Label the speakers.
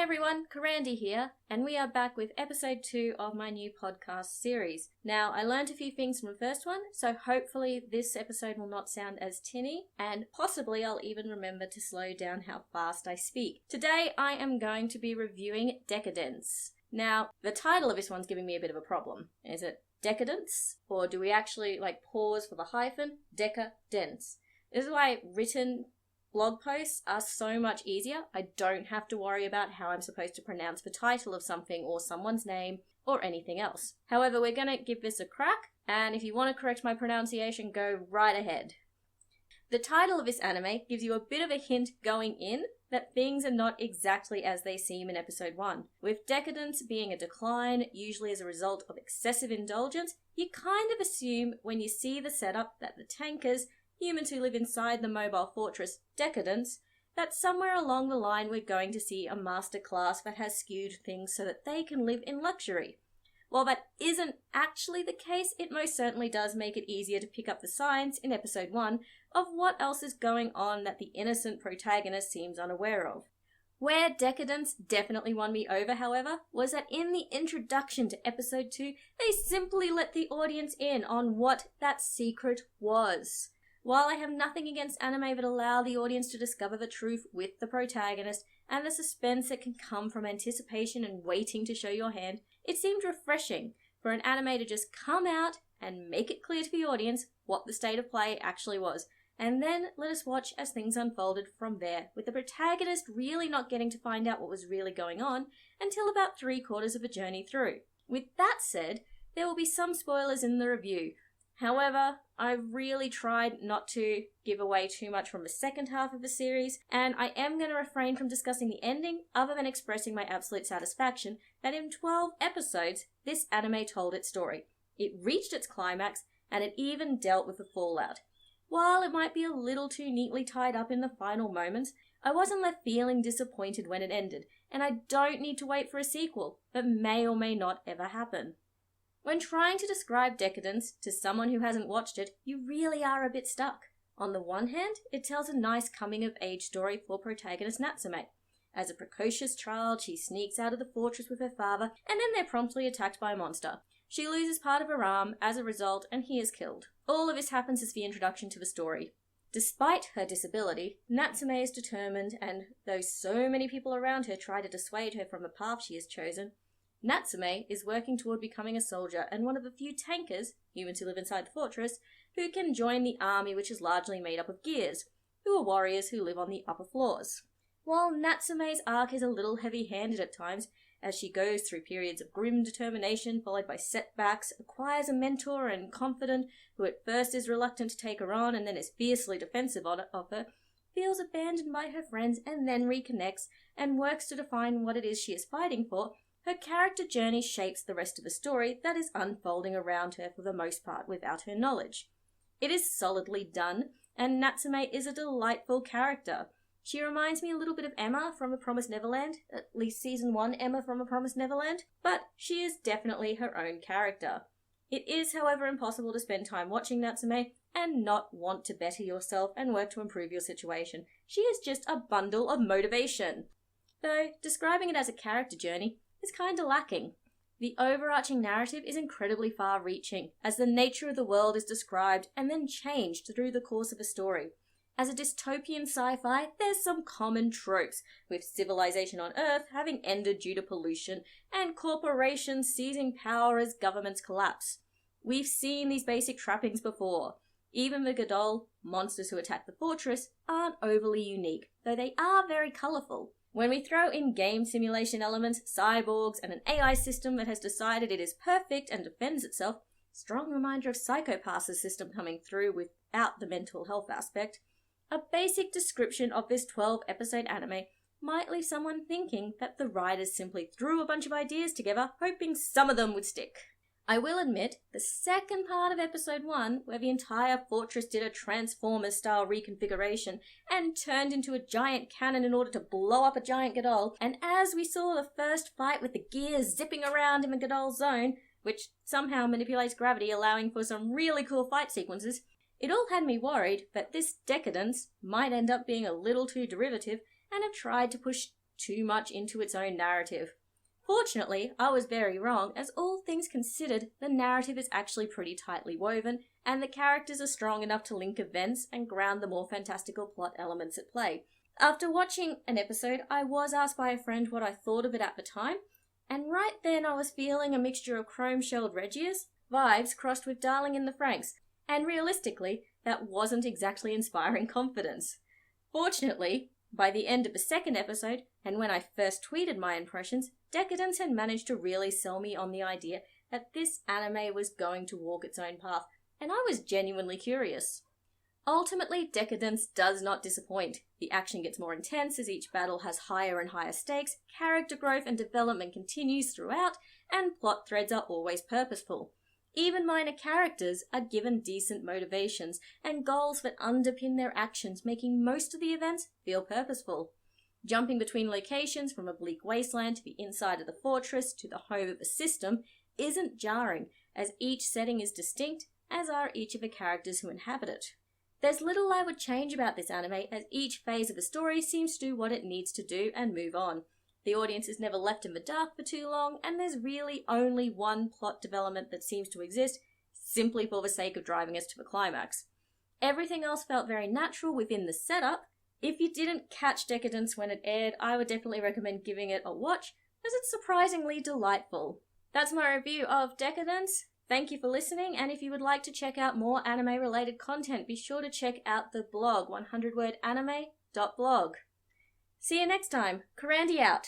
Speaker 1: everyone, Karandi here, and we are back with episode 2 of my new podcast series. Now, I learned a few things from the first one, so hopefully this episode will not sound as tinny, and possibly I'll even remember to slow down how fast I speak. Today, I am going to be reviewing Deca Dence. Now, the title of this one's giving me a bit of a problem. Is it decadence? Or do we actually, pause for the hyphen? Deca Dence. This is why written blog posts are so much easier. I don't have to worry about how I'm supposed to pronounce the title of something or someone's name or anything else. However, we're going to give this a crack, and if you want to correct my pronunciation, go right ahead. The title of this anime gives you a bit of a hint going in that things are not exactly as they seem in episode 1. With decadence being a decline, usually as a result of excessive indulgence, you kind of assume when you see the setup that the tankers, humans who live inside the mobile fortress Deca Dence, that somewhere along the line we're going to see a master class that has skewed things so that they can live in luxury. While that isn't actually the case, it most certainly does make it easier to pick up the signs in episode 1 of what else is going on that the innocent protagonist seems unaware of. Where decadence definitely won me over, however, was that in the introduction to episode 2, they simply let the audience in on what that secret was. While I have nothing against anime that allow the audience to discover the truth with the protagonist and the suspense that can come from anticipation and waiting to show your hand, it seemed refreshing for an anime to just come out and make it clear to the audience what the state of play actually was, and then let us watch as things unfolded from there, with the protagonist really not getting to find out what was really going on until about 3/4 of the journey through. With that said, there will be some spoilers in the review. However, I really tried not to give away too much from the second half of the series, and I am going to refrain from discussing the ending other than expressing my absolute satisfaction that in 12 episodes, this anime told its story. It reached its climax, and it even dealt with the fallout. While it might be a little too neatly tied up in the final moments, I wasn't left feeling disappointed when it ended, and I don't need to wait for a sequel that may or may not ever happen. When trying to describe decadence to someone who hasn't watched it, you really are a bit stuck. On the one hand, it tells a nice coming-of-age story for protagonist Natsume. As a precocious child, she sneaks out of the fortress with her father, and then they're promptly attacked by a monster. She loses part of her arm as a result, and he is killed. All of this happens as the introduction to the story. Despite her disability, Natsume is determined, and though so many people around her try to dissuade her from the path she has chosen, Natsume is working toward becoming a soldier and one of the few tankers, humans who live inside the fortress, who can join the army, which is largely made up of gears, who are warriors who live on the upper floors. While Natsume's arc is a little heavy-handed at times, as she goes through periods of grim determination followed by setbacks, acquires a mentor and confidant who at first is reluctant to take her on and then is fiercely defensive of her, feels abandoned by her friends and then reconnects and works to define what it is she is fighting for, her character journey shapes the rest of the story that is unfolding around her for the most part without her knowledge. It is solidly done, and Natsume is a delightful character. She reminds me a little bit of Emma from A Promised Neverland, at least season 1 Emma from A Promised Neverland, but she is definitely her own character. It is, however, impossible to spend time watching Natsume and not want to better yourself and work to improve your situation. She is just a bundle of motivation. Though, describing it as a character journey is kinda lacking. The overarching narrative is incredibly far-reaching, as the nature of the world is described and then changed through the course of a story. As a dystopian sci-fi, there's some common tropes, with civilization on Earth having ended due to pollution, and corporations seizing power as governments collapse. We've seen these basic trappings before. Even the Gadol, monsters who attack the fortress, aren't overly unique, though they are very colourful. When we throw in game simulation elements, cyborgs, and an AI system that has decided it is perfect and defends itself, strong reminder of Psycho-Pass's system coming through without the mental health aspect, a basic description of this 12-episode anime might leave someone thinking that the writers simply threw a bunch of ideas together, hoping some of them would stick. I will admit, the second part of episode 1, where the entire fortress did a Transformers-style reconfiguration and turned into a giant cannon in order to blow up a giant Gadol, and as we saw the first fight with the gears zipping around in the Gadol zone, which somehow manipulates gravity, allowing for some really cool fight sequences, it all had me worried that this decadence might end up being a little too derivative and have tried to push too much into its own narrative. Fortunately, I was very wrong, as all things considered, the narrative is actually pretty tightly woven, and the characters are strong enough to link events and ground the more fantastical plot elements at play. After watching an episode, I was asked by a friend what I thought of it at the time, and right then I was feeling a mixture of chrome-shelled Regius vibes crossed with Darling in the Franxx, and realistically, that wasn't exactly inspiring confidence. Fortunately, by the end of the second episode, and when I first tweeted my impressions, Deca Dence had managed to really sell me on the idea that this anime was going to walk its own path, and I was genuinely curious. Ultimately, Deca Dence does not disappoint. The action gets more intense as each battle has higher and higher stakes, character growth and development continues throughout, and plot threads are always purposeful. Even minor characters are given decent motivations and goals that underpin their actions, making most of the events feel purposeful. Jumping between locations from a bleak wasteland to the inside of the fortress to the home of the system isn't jarring, as each setting is distinct, as are each of the characters who inhabit it. There's little I would change about this anime, as each phase of the story seems to do what it needs to do and move on. The audience is never left in the dark for too long, and there's really only one plot development that seems to exist, simply for the sake of driving us to the climax. Everything else felt very natural within the setup. If you didn't catch Deca Dence when it aired, I would definitely recommend giving it a watch, as it's surprisingly delightful. That's my review of Deca Dence. Thank you for listening, and if you would like to check out more anime-related content, be sure to check out the blog, 100wordanime.blog. See you next time. Karandi out.